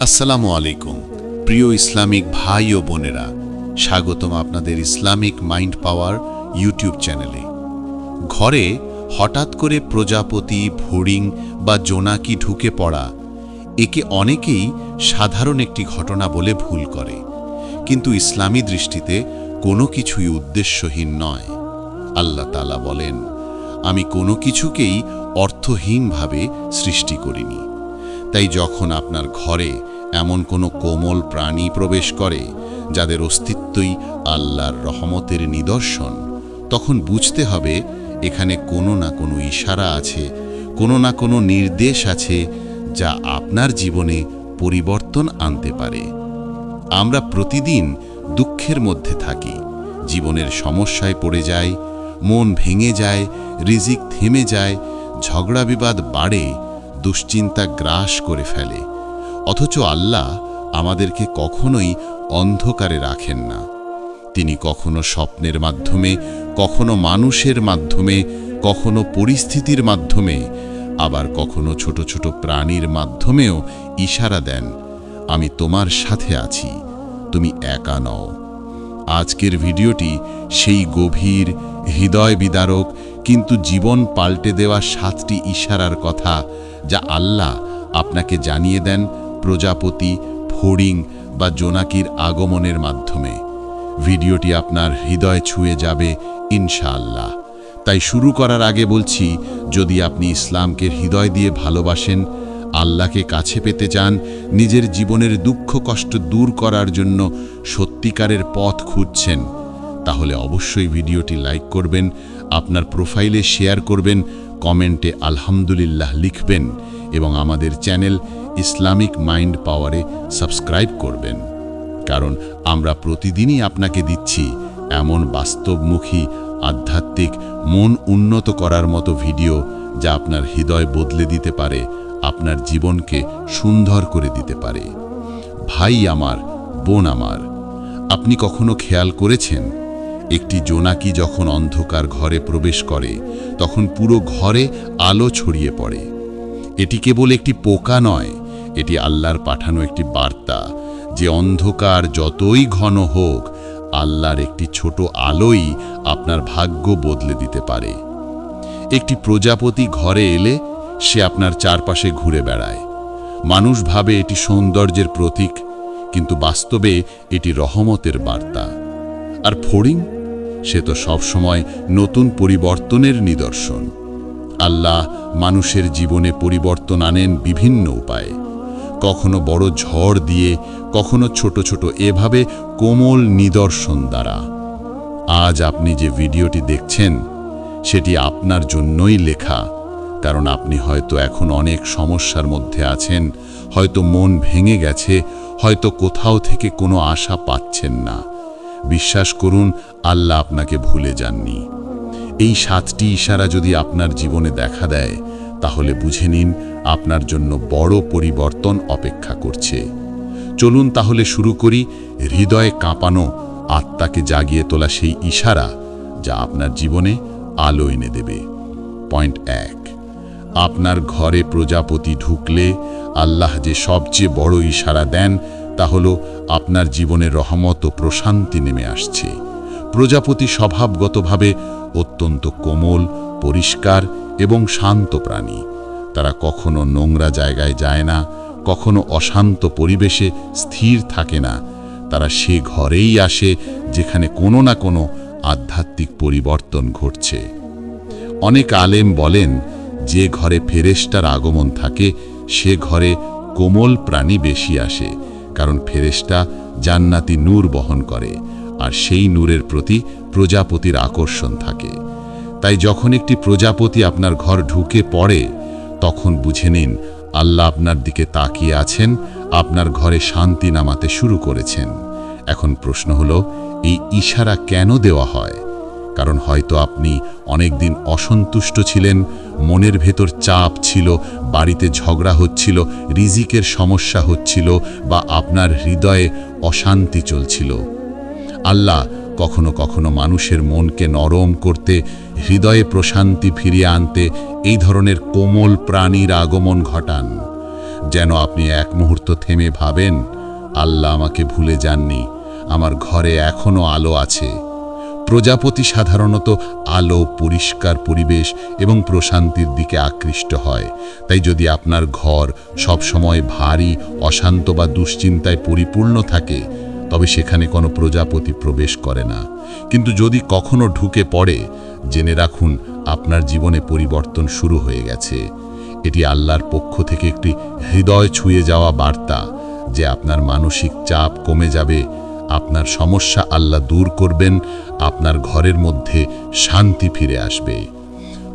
আসসালামু আলাইকুম প্রিয় ইসলামিক ভাই ও বোনেরা, স্বাগতম আপনাদের ইসলামিক মাইন্ড পাওয়ার ইউটিউব চ্যানেলে। ঘরে হঠাৎ করে প্রজাপতি, ফড়িং বা জোনাকি ঢুকে পড়া, একে অনেকেই সাধারণ একটি ঘটনা বলে ভুল করে, কিন্তু ইসলামী দৃষ্টিতে কোনো কিছুই উদ্দেশ্যহীন নয়। আল্লাহ তাআলা বলেন, আমি কোনো কিছুকেই অর্থহীনভাবে সৃষ্টি করিনি। তাই যখন আপনার ঘরে এমন কোনো কোমল প্রাণী প্রবেশ করে যাদের অস্তিত্বই আল্লাহর রহমতের নিদর্শন, তখন বুঝতে হবে এখানে কোনো না কোনো ইশারা আছে, কোনো না কোনো নির্দেশ আছে যা আপনার জীবনে পরিবর্তন আনতে পারে। আমরা প্রতিদিন দুঃখের মধ্যে থাকি, জীবনের সমস্যায় পড়ে যাই, মন ভেঙে যায়, রিজিক থেমে যায়, ঝগড়া বিবাদ বাড়ে, দুশ্চিন্তা গ্রাস করে ফেলে। অথচ আল্লাহ আমাদেরকে কখনোই অন্ধকারে রাখেন না। তিনি কখনো স্বপ্নের মাধ্যমে, কখনো মানুষের মাধ্যমে, কখনো পরিস্থিতির মাধ্যমে, আবার কখনো ছোট ছোট প্রাণীর মাধ্যমেও ইশারা দেন, আমি তোমার সাথে আছি, তুমি একা নও। আজকের ভিডিওটি সেই গভীর, হৃদয় বিদারক কিন্তু জীবন পাল্টে দেওয়া 7টি ইশারার কথা, যা আল্লাহ আপনাকে জানিয়ে দেন প্রজাপতি, ফড়িং বা জোনাকির আগমনের মাধ্যমে। ভিডিওটি আপনার হৃদয় ছুঁয়ে যাবে ইনশাআল্লাহ। তাই শুরু করার আগে বলছি, যদি আপনি ইসলামকে হৃদয় দিয়ে ভালোবাসেন, আল্লাহকে কাছে পেতে চান, নিজের জীবনের দুঃখ কষ্ট দূর করার জন্য সত্যিকারের পথ খুঁজছেন, তাহলে অবশ্যই ভিডিওটি লাইক করবেন, আপনার প্রোফাইলে শেয়ার করবেন, কমেন্টে আলহামদুলিল্লাহ লিখবেন এবং আমাদের চ্যানেল ইসলামিক মাইন্ড পাওয়ারে সাবস্ক্রাইব করবেন। কারণ আমরা প্রতিদিনই আপনাকে দিচ্ছি এমন বাস্তবমুখী, আধ্যাত্মিক, মন উন্নত করার মতো ভিডিও, যা আপনার হৃদয় বদলে দিতে পারে, আপনার জীবনকে সুন্দর করে দিতে পারে। ভাই আমার, বোন আমার, আপনি কখনো খেয়াল করেছেন, একটি জোনাকি যখন অন্ধকার ঘরে প্রবেশ করে তখন পুরো ঘরে আলো ছড়িয়ে পড়ে? এটি কেবল একটি পোকা নয়, এটি আল্লাহর পাঠানো একটি বার্তা যে অন্ধকার যতই ঘন হোক, আল্লাহর একটি ছোট আলোই আপনার ভাগ্য বদলে দিতে পারে। একটি প্রজাপতি ঘরে এলে সে আপনার চারপাশে ঘুরে বেড়ায়। মানুষ ভাবে এটি সৌন্দর্যের প্রতীক, কিন্তু বাস্তবে এটি রহমতের বার্তা। আর ফড়িং, সে তো সবসময় নতুন পরিবর্তনের নিদর্শন। আল্লাহ মানুষের জীবনে পরিবর্তন আনেন বিভিন্ন উপায়ে, কখনো বড় ঝড় দিয়ে, কখনো ছোট ছোট এভাবে কোমল নিদর্শন দ্বারা। আজ আপনি যে ভিডিওটি দেখছেন, সেটি আপনার জন্যই লেখা। কারণ আপনি হয়তো এখন অনেক সমস্যার মধ্যে আছেন, হয়তো মন ভেঙে গেছে, হয়তো কোথাও থেকে কোনো আশা পাচ্ছেন না। বিশ্বাস করুন, আল্লাহ আপনাকে ভুলে যাননি। এই 7টি ইশারা যদি আপনার জীবনে দেখা দেয়, তাহলে বুঝে নিন আপনার জন্য বড় পরিবর্তন অপেক্ষা করছে। চলুন তাহলে শুরু করি হৃদয়ে কাঁপানো, আত্মাকে জাগিয়ে তোলা সেই ইশারা, যা আপনার জীবনে আলো এনে দেবে। পয়েন্ট 1, আপনার ঘরে প্রজাপতি ঢুকলে আল্লাহ যে সবচেয়ে বড় ইশারা দেন, তা হলো আপনার জীবনে রহমত ও প্রশান্তি নেমে আসছে। প্রজাপতি স্বভাবগতভাবে অত্যন্ত কোমল, পরিষ্কার এবং শান্ত প্রাণী। তারা কখনো নোংরা জায়গায় যায় না, কখনো অশান্ত পরিবেশে স্থির থাকে না। তারা সে ঘরেই আসে যেখানে কোনো না কোনো আধ্যাত্মিক পরিবর্তন ঘটছে। অনেক আলেম বলেন, যে ঘরে ফেরেশতার আগমন থাকে সে ঘরে কোমল প্রাণী বেশি আসে, কারণ ফেরেশতা জান্নাতি নূর বহন করে, আর সেই নূরের প্রতি প্রজাপতির আকর্ষণ থাকে। তাই যখন একটি প্রজাপতি আপনার ঘর ঢুকে পড়ে, তখন বুঝে নিন আল্লাহ আপনার দিকে তাকিয়ে আছেন, আপনার ঘরে শান্তি নামাতে শুরু করেছেন। এখন প্রশ্ন হলো, এই ইশারা কেন দেওয়া হয়? কারণ হয়তো আপনি অনেকদিন অসন্তুষ্ট ছিলেন, মনের ভেতর চাপ ছিল, বাড়িতে ঝগড়া হচ্ছিল, রিজিকের সমস্যা হচ্ছিল, বা আপনার হৃদয়ে অশান্তি চলছিল। আল্লাহ কখনো কখনো মানুষের মনকে নরম করতে, হৃদয়ে প্রশান্তি ফিরিয়ে আনতে এই ধরনের কোমল প্রাণীর আগমন ঘটান। যেন আপনি এক মুহূর্ত থেমে ভাবেন, আল্লাহ আমাকে ভুলে যাননি, আমার ঘরে এখনো আলো আছে। প্রজাপতি সাধারণত আলো, পরিষ্কার পরিবেশ এবং প্রশান্তির দিকে আকৃষ্ট হয়। তাই যদি আপনার ঘর সবসময় ভারী, অশান্ত বা দুশ্চিন্তায় পরিপূর্ণ থাকে, তবে সেখানে কোনো প্রজাপতি প্রবেশ করে না। কিন্তু যদি কখনো ঢুকে পড়ে, জেনে রাখুন আপনার জীবনে পরিবর্তন শুরু হয়ে গেছে। এটি আল্লাহর পক্ষ থেকে একটি হৃদয় ছুঁয়ে যাওয়া বার্তা যে আপনার মানসিক চাপ কমে যাবে, আপনার সমস্যা আল্লাহ দূর করবেন, আপনার ঘরের মধ্যে শান্তি ফিরে আসবে।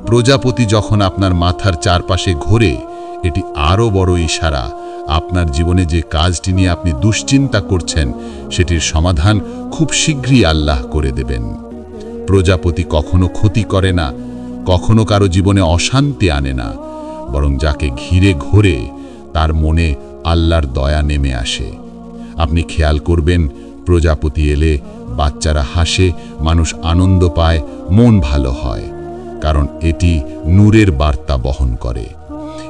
প্রজাপতি যখন আপনার মাথার চারপাশে ঘোরে, এটি আরও বড় ইশারা আপনার জীবনে যে কাজটি নিয়ে আপনি দুশ্চিন্তা করছেন, সেটির সমাধান খুব শীঘ্রই আল্লাহ করে দেবেন। প্রজাপতি কখনো ক্ষতি করে না, কখনো কারো জীবনে অশান্তি আনে না, বরং যাকে ঘিরে ঘোরে তার মনে আল্লাহর দয়া নেমে আসে। আপনি খেয়াল করবেন, প্রজাপতি এলে বাচ্চারা হাসে, মানুষ আনন্দ পায়, মন ভালো হয়, কারণ এটি নূরের বার্তা বহন করে।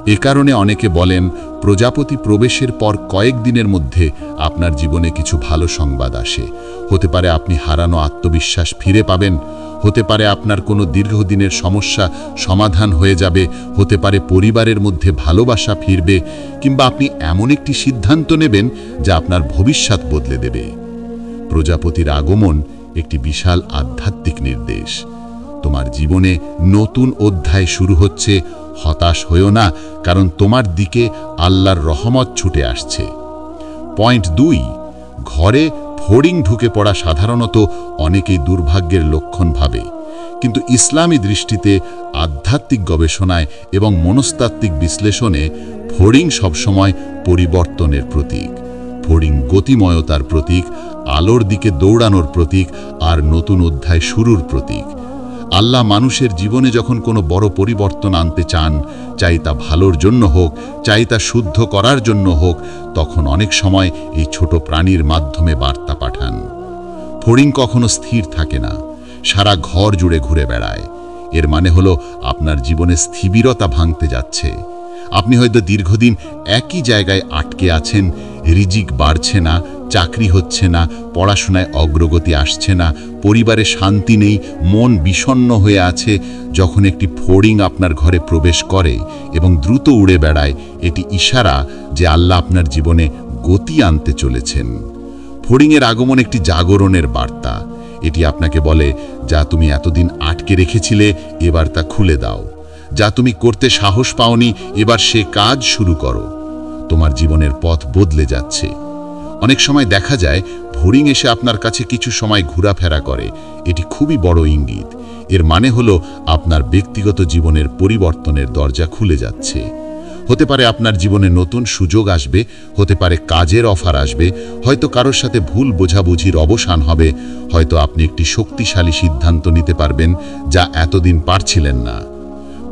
এ কারণে অনেকে বলেন, প্রজাপতি প্রবেশের পর কয়েকদিনের মধ্যে আপনার জীবনে কিছু ভালো সংবাদ আসে। হতে পারে আপনি হারানো আত্মবিশ্বাস ফিরে পাবেন, হতে পারে আপনার কোনো দীর্ঘদিনের সমস্যা সমাধান হয়ে যাবে, হতে পারে পরিবারের মধ্যে ভালোবাসা ফিরবে, কিংবা আপনি এমন একটি সিদ্ধান্ত নেবেন যা আপনার ভবিষ্যৎ বদলে দেবে। প্রজাপতির আগমন একটি বিশাল আধ্যাত্মিক নির্দেশ। তোমার জীবনে নতুন অধ্যায় শুরু হচ্ছে, হতাশ হইও না, কারণ তোমার দিকে আল্লাহর রহমত ছুটে আসছে। পয়েন্ট 2, ঘরে ফড়িং ঢুকে পড়া সাধারণত অনেকেই দুর্ভাগ্যের লক্ষণ ভাবে, কিন্তু ইসলামী দৃষ্টিতে, আধ্যাত্মিক গবেষণায় এবং মনস্তাত্ত্বিক বিশ্লেষণে ফড়িং সবসময় পরিবর্তনের প্রতীক। ফড়িং গতিময়তার প্রতীক, আলোর দিকে দৌড়ানোর প্রতীক আর নতুন অধ্যায় শুরুর প্রতীক। আল্লাহ মানুষের জীবনে যখন কোনো বড় পরিবর্তন আনতে চান, চাই তা ভালোর জন্য হোক, চাই তা শুদ্ধ করার জন্য হোক, তখন অনেক সময় এই ছোট প্রাণীর মাধ্যমে বার্তা পাঠান। ফড়িং কখনো স্থির থাকে না, সারা ঘর জুড়ে ঘুরে বেড়ায়। এর মানে হলো আপনার জীবনে স্থিরতা ভাঙতে যাচ্ছে। আপনি হয়তো দীর্ঘদিন একই জায়গায় আটকে আছেন, রিজিক বাড়ছে না, চাকরি হচ্ছে না, পড়াশোনায় অগ্রগতি আসছে না, পরিবারে শান্তি নেই, মন বিষণ্ণ হয়ে আছে। যখন একটি ফড়িং আপনার ঘরে প্রবেশ করে এবং দ্রুত উড়ে বেড়ায়, এটি ইশারা যে আল্লাহ আপনার জীবনে গতি আনতে চলেছেন। ফড়িংয়ের আগমন একটি জাগরণের বার্তা। এটি আপনাকে বলে, যা তুমি এতদিন আটকে রেখেছিলে, এবার তা খুলে দাও। যা তুমি করতে সাহস পাওনি, এবার সে কাজ শুরু করো। তোমার জীবনের পথ বদলে যাচ্ছে। অনেক সময় দেখা যায় ফড়িং এসে আপনার কাছে কিছু সময় ঘোরাফেরা করে। এটি খুবই বড় ইঙ্গিত। এর মানে হলো আপনার ব্যক্তিগত জীবনের পরিবর্তনের দরজা খুলে যাচ্ছে। হতে পারে আপনার জীবনে নতুন সুযোগ আসবে, হতে পারে কাজের অফার আসবে, হয়তো কারোর সাথে ভুল বোঝাবুঝির অবসান হবে, হয়তো আপনি একটি শক্তিশালী সিদ্ধান্ত নিতে পারবেন যা এতদিন পারছিলেন না।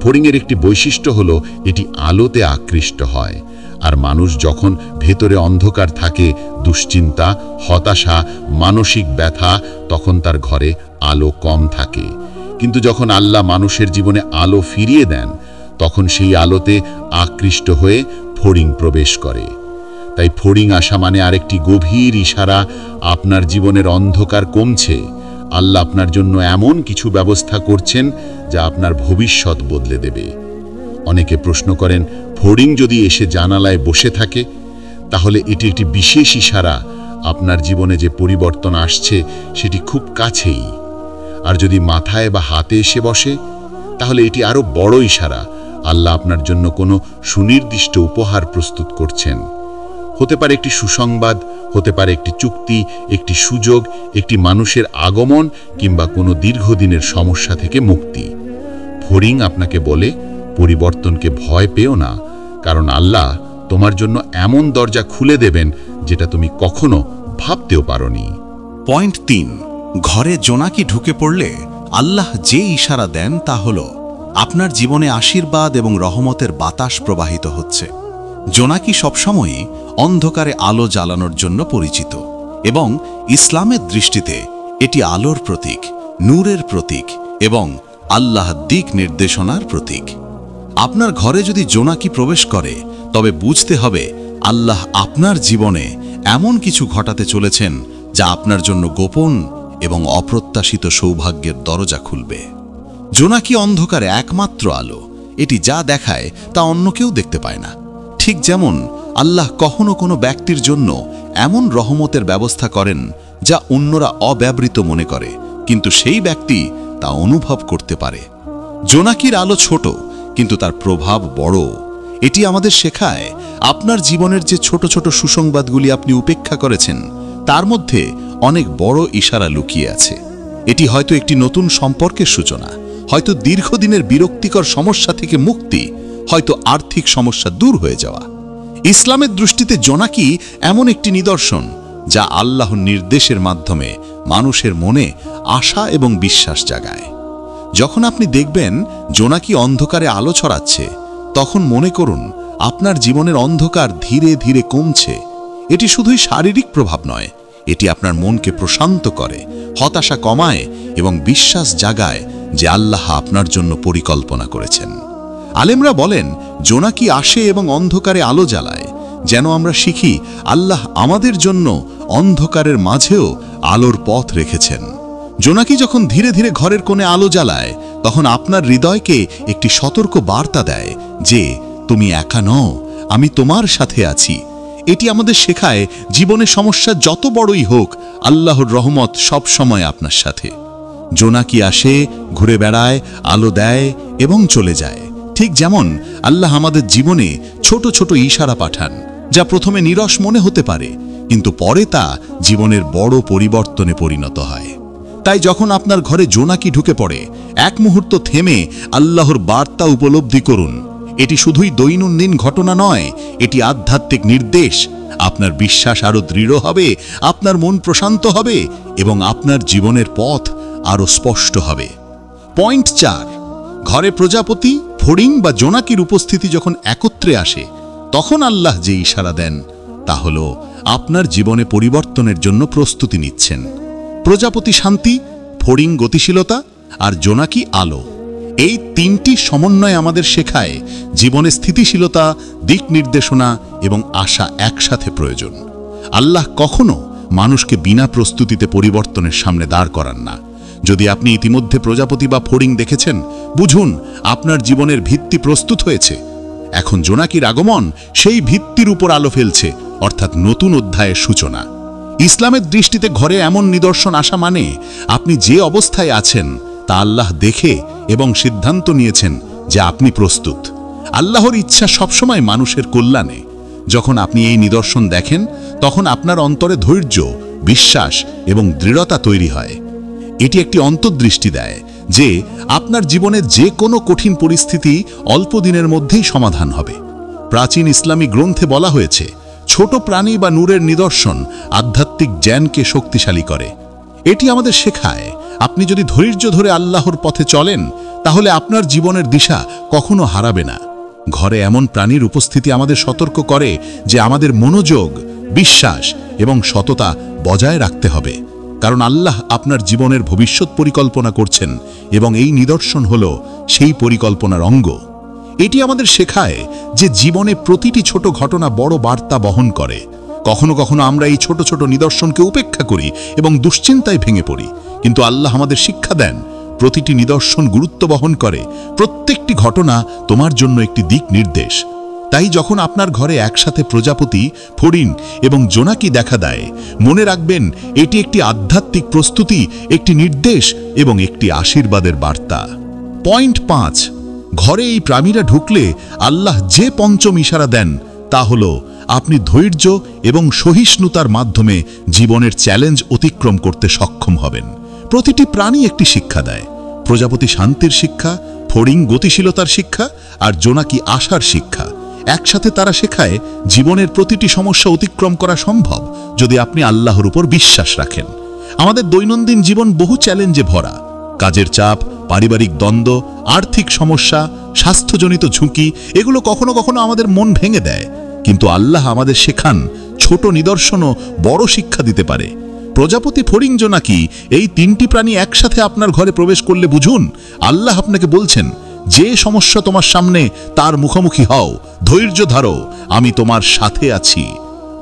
ফড়িংয়ের একটি বৈশিষ্ট্য হলো এটি আলোতে আকৃষ্ট হয়, আর মানুষ যখন ভেতরে অন্ধকার থাকে, দুশ্চিন্তা, হতাশা, মানসিক ব্যথা, তখন তার ঘরে আলো কম থাকে। কিন্তু যখন আল্লাহ মানুষের জীবনে আলো ফিরিয়ে দেন, তখন সেই আলোতে আকৃষ্ট হয়ে ফড়িং প্রবেশ করে। তাই ফড়িং আসা মানে আরেকটি গভীর ইশারা, আপনার জীবনের অন্ধকার কমছে। আল্লাহ আপনার জন্য এমন কিছু ব্যবস্থা করছেন যা আপনার ভবিষ্যৎ বদলে দেবে। অনেকে প্রশ্ন করেন, ফড়িং যদি এসে জানালায় বসে থাকে, তাহলে এটি একটি বিশেষ ইশারা আপনার জীবনে যে পরিবর্তন আসছে সেটি খুব কাছেই। আর যদি মাথায় বা হাতে এসে বসে, তাহলে এটি আরো বড় ইশারা আল্লাহ আপনার জন্য কোনো সুনির্দিষ্ট উপহার প্রস্তুত করছেন। হতে পারে একটি সুসংবাদ, হতে পারে একটি চুক্তি, একটি সুযোগ, একটি মানুষের আগমন, কিংবা কোনো দীর্ঘদিনের সমস্যা থেকে মুক্তি। ফড়িং আপনাকে বলে, পরিবর্তনকে ভয় পেও না, কারণ আল্লাহ তোমার জন্য এমন দরজা খুলে দেবেন যেটা তুমি কখনো ভাবতেও পারোনি। পয়েন্ট 3, ঘরে জোনাকি ঢুকে পড়লে আল্লাহ যে ইশারা দেন তা হলো আপনার জীবনে আশীর্বাদ এবং রহমতের বাতাস প্রবাহিত হচ্ছে। জোনাকি সবসময়ই অন্ধকারে আলো জ্বালানোর জন্য পরিচিত, এবং ইসলামের দৃষ্টিতে এটি আলোর প্রতীক, নূরের প্রতীক এবং আল্লাহ দিক নির্দেশনার প্রতীক। আপনার ঘরে যদি জোনাকি প্রবেশ করে তবে বুঝতে হবে আল্লাহ আপনার জীবনে এমন কিছু ঘটাতে চলেছেন যা আপনার জন্য গোপন এবং অপ্রত্যাশিত সৌভাগ্যের দরজা খুলবে। জোনাকি অন্ধকারে একমাত্র আলো, এটি যা দেখায় তা অন্য কেউ দেখতে পায় না। ঠিক যেমন আল্লাহ কখনো কোনো ব্যক্তির জন্য এমন রহমতের ব্যবস্থা করেন যা অন্যরা অব্যবহৃত মনে করে, কিন্তু সেই ব্যক্তি তা অনুভব করতে পারে। জোনাকির আলো ছোট, কিন্তু তার প্রভাব বড়। এটি আমাদের শেখায় আপনার জীবনের যে ছোট ছোট সুসংবাদগুলি আপনি উপেক্ষা করেছেন তার মধ্যে অনেক বড় ইশারা লুকিয়ে আছে। এটি হয়তো একটি নতুন সম্পর্কের সূচনা, হয়তো দীর্ঘদিনের বিরক্তিকর সমস্যা থেকে মুক্তি, হয়তো আর্থিক সমস্যা দূর হয়ে যাওয়া। ইসলামের দৃষ্টিতে জোনাকি এমন একটি নিদর্শন যা আল্লাহর নির্দেশের মাধ্যমে মানুষের মনে আশা এবং বিশ্বাস জাগায়। যখন আপনি দেখবেন জোনাকি অন্ধকারে আলো ছড়াচ্ছে, তখন মনে করুন আপনার জীবনের অন্ধকার ধীরে ধীরে কমছে। এটি শুধুই শারীরিক প্রভাব নয়, এটি আপনার মনকে প্রশান্ত করে, হতাশা কমায় এবং বিশ্বাস জাগায় যে আল্লাহ আপনার জন্য পরিকল্পনা করেছেন। আলেমরা বলেন জোনাকি আসে এবং অন্ধকারে আলো জ্বালায়, যেন আমরা শিখি আল্লাহ আমাদের জন্য অন্ধকারের মাঝেও আলোর পথ রেখেছেন। জোনাকি যখন ধীরে ধীরে ঘরের কোণে আলো জ্বালায়, তখন আপনার হৃদয়কে একটি সতর্ক বার্তা দেয় যে তুমি একা নও, আমি তোমার সাথে আছি। এটি আমাদের শেখায় জীবনে সমস্যা যত বড়ই হোক, আল্লাহর রহমত সব সময় আপনার সাথে। জোনাকি আসে, ঘুরে বেড়ায়, আলো দেয় এবং চলে যায়। ঠিক যেমন আল্লাহ আমাদের জীবনে ছোট ছোট ইশারা পাঠান, যা প্রথমে নীরস মনে হতে পারে, কিন্তু পরে তা জীবনের বড় পরিবর্তনে পরিণত হয়। তাই যখন আপনার ঘরে জোনাকি ঢুকে পড়ে, এক মুহূর্ত থেমে আল্লাহর বার্তা উপলব্ধি করুন। এটি শুধুই দৈনন্দিন ঘটনা নয়, এটি আধ্যাত্মিক নির্দেশ। আপনার বিশ্বাস আরো দৃঢ় হবে, আপনার মন প্রশান্ত হবে এবং আপনার জীবনের পথ আরো স্পষ্ট হবে। পয়েন্ট 4, ঘরে প্রজাপতি, ফড়িং বা জোনাকির উপস্থিতি যখন একত্রে আসে, তখন আল্লাহ যে ইশারা দেন তা হলো আপনার জীবনে পরিবর্তনের জন্য প্রস্তুতি নিচ্ছেন। প্রজাপতি শান্তি, ফড়িং গতিশীলতা আর জোনাকি আলো, এই তিনটি সমন্বয় আমাদের শেখায় জীবনে স্থিতিশীলতা, দিক নির্দেশনা এবং আশা একসাথে প্রয়োজন। আল্লাহ কখনো মানুষকে বিনা প্রস্তুতিতে পরিবর্তনের সামনে দাঁড় করান না। যদি আপনি ইতিমধ্যে প্রজাপতি বা ফড়িং দেখেছেন, বুঝুন আপনার জীবনের ভিত্তি প্রস্তুত হয়েছে। এখন জোনাকির আগমন সেই ভিত্তির উপর আলো ফেলছে, অর্থাৎ নতুন অধ্যায়ের সূচনা। ইসলামের দৃষ্টিতে ঘরে এমন নিদর্শন আসা মানে আপনি যে অবস্থায় আছেন তা আল্লাহ দেখে এবং সিদ্ধান্ত নিয়েছেন যে আপনি প্রস্তুত। আল্লাহর ইচ্ছা সবসময় মানুষের কল্যাণে। যখন আপনি এই নিদর্শন দেখেন, তখন আপনার অন্তরে ধৈর্য, বিশ্বাস এবং দৃঢ়তা তৈরি হয়। এটি একটি অন্তর্দৃষ্টি দেয় যে আপনার জীবনে যে কোনো কঠিন পরিস্থিতি অল্প দিনের মধ্যেই সমাধান হবে। প্রাচীন ইসলামী গ্রন্থে বলা হয়েছে, ছোট প্রাণী বা নূরের নিদর্শন আধ্যাত্মিক জ্ঞানকে শক্তিশালী করে। এটি আমাদের শেখায় আপনি যদি ধৈর্য ধরে আল্লাহর পথে চলেন, তাহলে আপনার জীবনের দিশা কখনো হারাবে না। ঘরে এমন প্রাণীর উপস্থিতি আমাদের সতর্ক করে যে আমাদের মনোযোগ, বিশ্বাস এবং সততা বজায় রাখতে হবে, কারণ আল্লাহ আপনার জীবনের ভবিষ্যৎ পরিকল্পনা করছেন এবং এই নিদর্শন হল সেই পরিকল্পনার অঙ্গ। এটি আমাদের শেখায় যে জীবনে প্রতিটি ছোট ঘটনা বড় বার্তা বহন করে। কখনো কখনো আমরা এই ছোট ছোট নিদর্শনকে উপেক্ষা করি এবং দুশ্চিন্তায় ভেঙে পড়ি, কিন্তু আল্লাহ আমাদের শিক্ষা দেন প্রতিটি নিদর্শন গুরুত্ব বহন করে, প্রত্যেকটি ঘটনা তোমার জন্য একটি দিক নির্দেশ। তাই যখন আপনার ঘরে একসাথে প্রজাপতি, ফড়িং এবং জোনাকি দেখা দেয়, মনে রাখবেন এটি একটি আধ্যাত্মিক প্রস্তুতি, একটি নির্দেশ এবং একটি আশীর্বাদের বার্তা। পয়েন্ট 5, ঘরে এই প্রাণীরা ঢুকলে আল্লাহ যে পঞ্চম ইশারা দেন তা হল আপনি ধৈর্য এবং সহিষ্ণুতার মাধ্যমে জীবনের চ্যালেঞ্জ অতিক্রম করতে সক্ষম হবেন। প্রতিটি প্রাণী একটি শিক্ষা দেয়। প্রজাপতি শান্তির শিক্ষা, ফড়িং গতিশীলতার শিক্ষা আর জোনাকি আশার শিক্ষা। একসাথে তারা শেখায় জীবনের প্রতিটি সমস্যা অতিক্রম করা সম্ভব যদি আপনি আল্লাহর উপর বিশ্বাস রাখেন। আমাদের দৈনন্দিন জীবন বহু চ্যালেঞ্জে ভরা। কাজের চাপ, পারিবারিক দ্বন্দ্ব, আর্থিক সমস্যা, স্বাস্থ্যজনিত ঝুঁকি, এগুলো কখনো কখনো আমাদের মন ভেঙে দেয়, কিন্তু আল্লাহ আমাদের শেখান ছোট নিদর্শনও বড় শিক্ষা দিতে পারে। প্রজাপতি, ফড়িং, জোনাকি এই তিনটি প্রাণী একসাথে আপনার ঘরে প্রবেশ করলে বুঝুন আল্লাহ আপনাকে বলছেন যে সমস্যা তোমার সামনে তার মুখোমুখি হও, ধৈর্য ধরো, আমি তোমার সাথে আছি।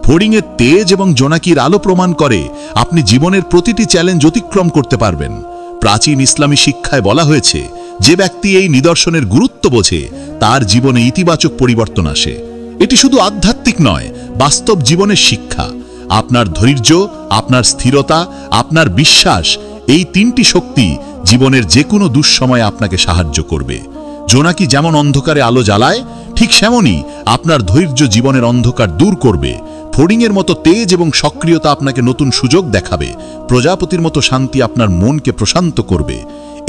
ফড়িংয়ের তেজ এবং জোনাকির আলো প্রমাণ করে আপনি জীবনের প্রতিটি চ্যালেঞ্জ অতিক্রম করতে পারবেন। প্রাচীন ইসলামী শিক্ষায় বলা হয়েছে, যে ব্যক্তি এই নিদর্শনের গুরুত্ব বোঝে তার জীবনে ইতিবাচক পরিবর্তন আসে। এটি শুধু আধ্যাত্মিক নয়, বাস্তব জীবনের শিক্ষা। আপনার ধৈর্য, আপনার স্থিরতা, আপনার বিশ্বাস, এই তিনটি শক্তি জীবনের যে কোনো দুঃসময়ে আপনাকে সাহায্য করবে। জোনাকি যেমন অন্ধকারে আলো জ্বালায়, ঠিক সেমনই আপনার ধৈর্য জীবনের অন্ধকার দূর করবে। ফড়িংয়ের মতো তেজ এবং সক্রিয়তা আপনাকে নতুন সুযোগ দেখাবে। প্রজাপতির মতো শান্তি আপনার মনকে প্রশান্ত করবে।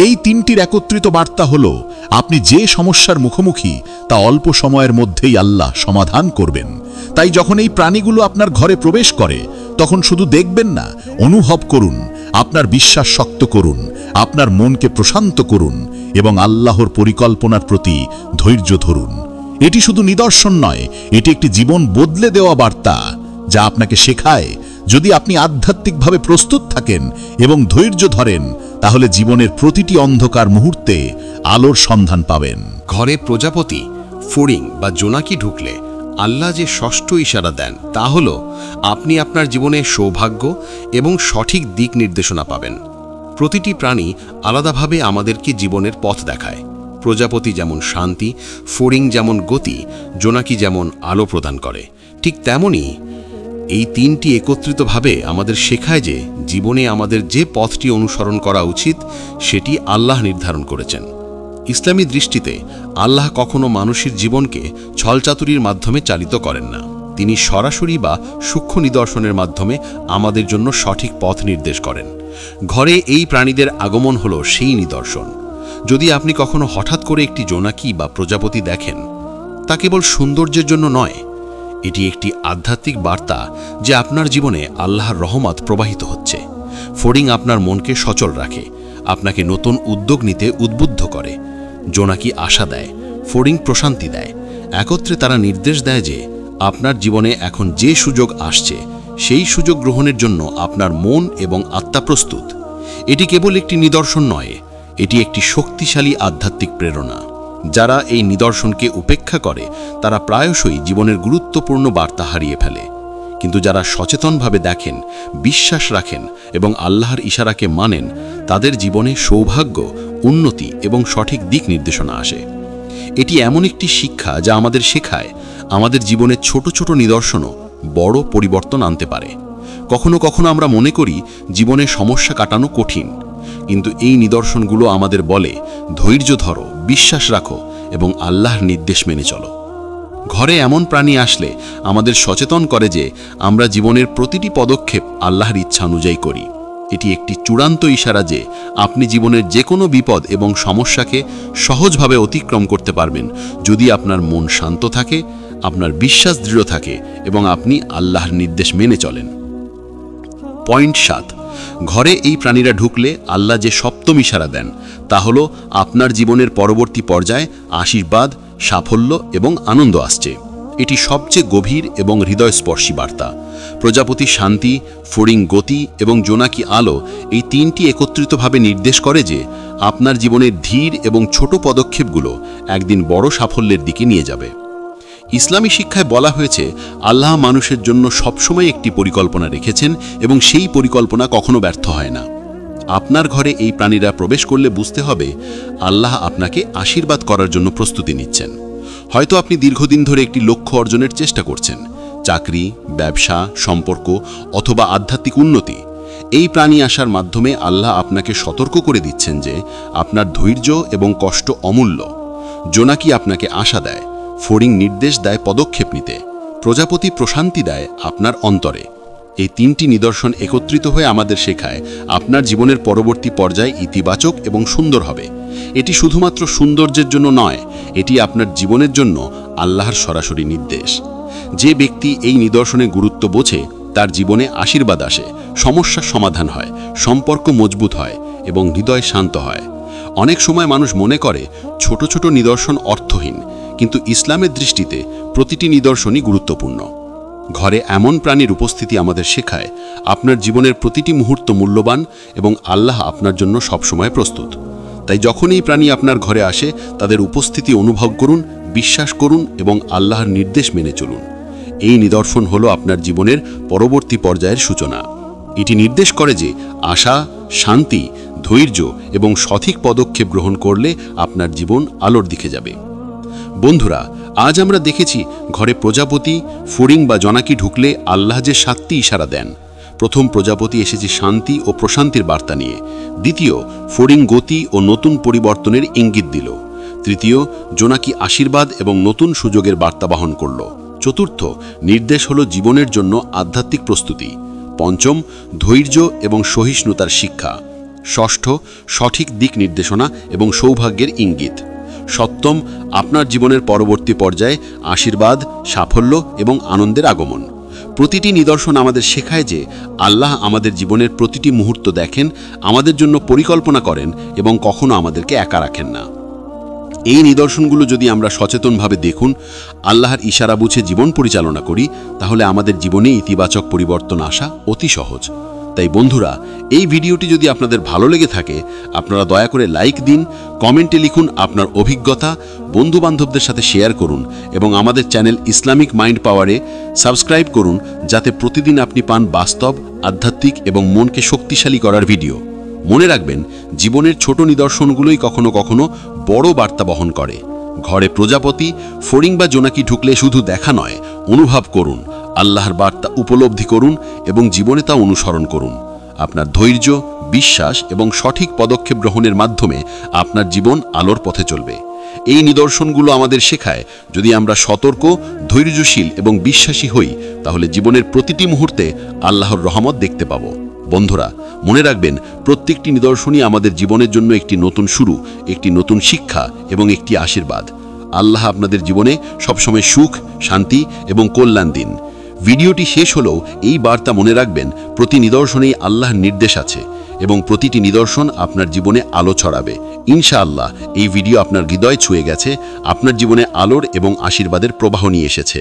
এই তিনটির একত্রিত বার্তা হলো, আপনি যে সমস্যার মুখোমুখি তা অল্প সময়ের মধ্যেই আল্লাহ সমাধান করবেন। তাই যখন এই প্রাণীগুলো আপনার ঘরে প্রবেশ করে, তখন শুধু দেখবেন না, অনুভব করুন। আপনার বিশ্বাস শক্ত করুন, আপনার মনকে প্রশান্ত করুন এবং আল্লাহর পরিকল্পনার প্রতি ধৈর্য ধরুন। এটি শুধু নিদর্শন নয়, এটি একটি জীবন বদলে দেওয়া বার্তা, যা আপনাকে শেখায়, যদি আপনি আধ্যাত্মিকভাবে প্রস্তুত থাকেন এবং ধৈর্য ধরেন, তাহলে জীবনের প্রতিটি অন্ধকার মুহূর্তে আলোর সন্ধান পাবেন। ঘরে প্রজাপতি, ফড়িং বা জোনাকি ঢুকলে আল্লাহ যে ষষ্ঠ ইশারা দেন তা হল আপনি আপনার জীবনে সৌভাগ্য এবং সঠিক দিক নির্দেশনা পাবেন। প্রতিটি প্রাণী আলাদাভাবে আমাদেরকে জীবনের পথ দেখায়। প্রজাপতি যেমন শান্তি, ফড়িং যেমন গতি, জোনাকি যেমন আলো প্রদান করে, ঠিক তেমনি এই তিনটি একত্রিতভাবে আমাদের শেখায় যে জীবনে আমাদের যে পথটি অনুসরণ করা উচিত সেটি আল্লাহ নির্ধারণ করেছেন। ইসলামী দৃষ্টিতে আল্লাহ কখনো মানুষের জীবনকে ছলচাতুরির মাধ্যমে চালিত করেন না। তিনি সরাসরি বা সূক্ষ্ম নিদর্শনের মাধ্যমে আমাদের জন্য সঠিক পথ নির্দেশ করেন। ঘরে এই প্রাণীদের আগমন হলো সেই নিদর্শন। যদি আপনি কখনো হঠাৎ করে একটি জোনাকি বা প্রজাপতি দেখেন, তা কেবল সৌন্দর্যের জন্য নয়, এটি একটি আধ্যাত্মিক বার্তা যে আপনার জীবনে আল্লাহর রহমত প্রবাহিত হচ্ছে। ফড়িং আপনার মনকে সচল রাখে, আপনাকে নতুন উদ্যোগ নিতে উদ্বুদ্ধ করে। জোনাকি আশা দেয়, ফড়িং প্রশান্তি দেয়। একত্রে তারা নির্দেশ দেয় যে আপনার জীবনে এখন যে সুযোগ আসছে সেই সুযোগ গ্রহণের জন্য আপনার মন এবং আত্মা প্রস্তুত। এটি কেবল একটি নিদর্শন নয়, এটি একটি শক্তিশালী আধ্যাত্মিক প্রেরণা। যারা এই নিদর্শনকে উপেক্ষা করে তারা প্রায়শই জীবনের গুরুত্বপূর্ণ বার্তা হারিয়ে ফেলে। কিন্তু যারা সচেতনভাবে দেখেন, বিশ্বাস রাখেন এবং আল্লাহর ইশারাকে মানেন, তাদের জীবনে সৌভাগ্য, উন্নতি এবং সঠিক দিক নির্দেশনা আসে। এটি এমন একটি শিক্ষা যা আমাদের শেখায় আমাদের জীবনে ছোট ছোট নিদর্শনও বড় পরিবর্তন আনতে পারে। কখনো কখনো আমরা মনে করি জীবনে সমস্যা কাটানো কঠিন, কিন্তু এই নিদর্শনগুলো আমাদের বলে, ধৈর্য ধরো, বিশ্বাস রাখো এবং আল্লাহর নির্দেশ মেনে চলো। ঘরে এমন প্রাণী আসলে আমাদের সচেতন করে যে আমরা জীবনের প্রতিটি পদক্ষেপ আল্লাহর ইচ্ছা অনুযায়ী করি। এটি একটি চূড়ান্ত ইশারা যে আপনি জীবনের যে কোনো বিপদ এবং সমস্যাকে সহজভাবে অতিক্রম করতে পারবেন যদি আপনার মন শান্ত থাকে, আপনার বিশ্বাস দৃঢ় থাকে এবং আপনি আল্লাহর নির্দেশ মেনে চলেন। পয়েন্ট 7, ঘরে এই প্রাণীরা ঢুকলে আল্লাহ যে সপ্তম ইশারা দেন তা হলো আপনার জীবনের পরবর্তী পর্যায়ে আশীর্বাদ, সাফল্য এবং আনন্দ আসছে। এটি সবচেয়ে গভীর এবং হৃদয়স্পর্শী বার্তা। প্রজাপতি শান্তি, ফড়িং গতি এবং জোনাকি আলো, এই তিনটি একত্রিতভাবে নির্দেশ করে যে আপনার জীবনের ধীর এবং ছোট পদক্ষেপগুলো একদিন বড় সাফল্যের দিকে নিয়ে যাবে। ইসলামী শিক্ষায় বলা হয়েছে আল্লাহ মানুষের জন্য সবসময় একটি পরিকল্পনা রেখেছেন এবং সেই পরিকল্পনা কখনো ব্যর্থ হয় না। আপনার ঘরে এই প্রাণীরা প্রবেশ করলে বুঝতে হবে আল্লাহ আপনাকে আশীর্বাদ করার জন্য প্রস্তুতি নিচ্ছেন। হয়তো আপনি দীর্ঘদিন ধরে একটি লক্ষ্য অর্জনের চেষ্টা করছেন, চাকরি, ব্যবসা, সম্পর্ক অথবা আধ্যাত্মিক উন্নতি। এই প্রাণী আসার মাধ্যমে আল্লাহ আপনাকে সতর্ক করে দিচ্ছেন যে আপনার ধৈর্য এবং কষ্ট অমূল্য। জোনাকি আপনাকে আশা দেয়, ফড়িং নির্দেশ দেয় পদক্ষেপ নিতে, প্রজাপতি প্রশান্তি দেয় আপনার অন্তরে। এই তিনটি নিদর্শন একত্রিত হয়ে আমাদের শেখায় আপনার জীবনের পরবর্তী পর্যায়ে ইতিবাচক এবং সুন্দর হবে। এটি শুধুমাত্র সৌন্দর্যের জন্য নয়, এটি আপনার জীবনের জন্য আল্লাহর সরাসরি নির্দেশ। যে ব্যক্তি এই নিদর্শনের গুরুত্ব বোঝে তার জীবনে আশীর্বাদ আসে, সমস্যার সমাধান হয়, সম্পর্ক মজবুত হয় এবং হৃদয় শান্ত হয়। অনেক সময় মানুষ মনে করে ছোট ছোট নিদর্শন অর্থহীন, কিন্তু ইসলামের দৃষ্টিতে প্রতিটি নিদর্শনই গুরুত্বপূর্ণ। ঘরে এমন প্রাণীর উপস্থিতি আমাদের শেখায় আপনার জীবনের প্রতিটি মুহূর্ত মূল্যবান এবং আল্লাহ আপনার জন্য সবসময় প্রস্তুত। তাই যখন এই প্রাণী আপনার ঘরে আসে তাদের উপস্থিতি অনুভব করুন, বিশ্বাস করুন এবং আল্লাহর নির্দেশ মেনে চলুন। এই নিদর্শন হলো আপনার জীবনের পরবর্তী পর্যায়ের সূচনা। এটি নির্দেশ করে যে আশা, শান্তি, ধৈর্য এবং সঠিক পদক্ষেপ গ্রহণ করলে আপনার জীবন আলোর দিকে যাবে। বন্ধুরা, আজ আমরা দেখেছি ঘরে প্রজাপতি, ফড়িং বা জোনাকি ঢুকলে আল্লাহ যে 7টি ইশারা দেন। প্রথম প্রজাপতি এসেছে শান্তি ও প্রশান্তির বার্তা নিয়ে। দ্বিতীয়, ফড়িং গতি ও নতুন পরিবর্তনের ইঙ্গিত দিল। তৃতীয়, জোনাকি আশীর্বাদ এবং নতুন সুযোগের বার্তা বহন করল। চতুর্থ, নির্দেশ হলো জীবনের জন্য আধ্যাত্মিক প্রস্তুতি। পঞ্চম, ধৈর্য এবং সহিষ্ণুতার শিক্ষা। ষষ্ঠ, সঠিক দিক নির্দেশনা এবং সৌভাগ্যের ইঙ্গিত। সপ্তম, আপনার জীবনের পরবর্তী পর্যায়ে আশীর্বাদ, সাফল্য এবং আনন্দের আগমন। প্রতিটি নিদর্শন আমাদের শেখায় যে আল্লাহ আমাদের জীবনের প্রতিটি মুহূর্ত দেখেন, আমাদের জন্য পরিকল্পনা করেন এবং কখনো আমাদেরকে একা রাখেন না। এই নিদর্শনগুলো যদি আমরা সচেতনভাবে দেখুন, আল্লাহর ইশারা বুঝে জীবন পরিচালনা করি, তাহলে আমাদের জীবনে ইতিবাচক পরিবর্তন আসা অতি সহজ। তাই বন্ধুরা, এই ভিডিওটি যদি আপনাদের ভালো লেগে থাকে, আপনারা দয়া করে লাইক দিন, কমেন্টে লিখুন আপনার অভিজ্ঞতা, বন্ধুবান্ধবদের সাথে শেয়ার করুন এবং আমাদের চ্যানেল ইসলামিক মাইন্ড পাওয়ারে সাবস্ক্রাইব করুন, যাতে প্রতিদিন আপনি পান বাস্তব, আধ্যাত্মিক এবং মনকে শক্তিশালী করার ভিডিও। মনে রাখবেন, জীবনের ছোট নিদর্শনগুলোই কখনো কখনো বড় বার্তা বহন করে। ঘরে প্রজাপতি, ফড়িং বা জোনাকি ঢুকলে শুধু দেখা নয়, অনুভব করুন, আল্লাহর বার্তা উপলব্ধি করুন এবং জীবনে তা অনুসরণ করুন। আপনার ধৈর্য, বিশ্বাস এবং সঠিক পদক্ষেপ গ্রহণের মাধ্যমে আপনার জীবন আলোর পথে চলবে। এই নিদর্শনগুলো আমাদের শেখায়, যদি আমরা সতর্ক, ধৈর্যশীল এবং বিশ্বাসী হই, তাহলে জীবনের প্রতিটি মুহূর্তে আল্লাহর রহমত দেখতে পাব। বন্ধুরা, মনে রাখবেন, প্রত্যেকটি নিদর্শনই আমাদের জীবনের জন্য একটি নতুন শুরু, একটি নতুন শিক্ষা এবং একটি আশীর্বাদ। আল্লাহ আপনাদের জীবনে সবসময় সুখ, শান্তি এবং কল্যাণ দিন। ভিডিওটি শেষ হলেও এই বার্তা মনে রাখবেন, প্রতি নিদর্শনেই আল্লাহর নির্দেশ আছে এবং প্রতিটি নিদর্শন আপনার জীবনে আলো ছড়াবে। ইনশাআল্লাহ এই ভিডিও আপনার হৃদয় ছুঁয়ে গেছে, আপনার জীবনে আলোর এবং আশীর্বাদের প্রবাহ নিয়ে এসেছে।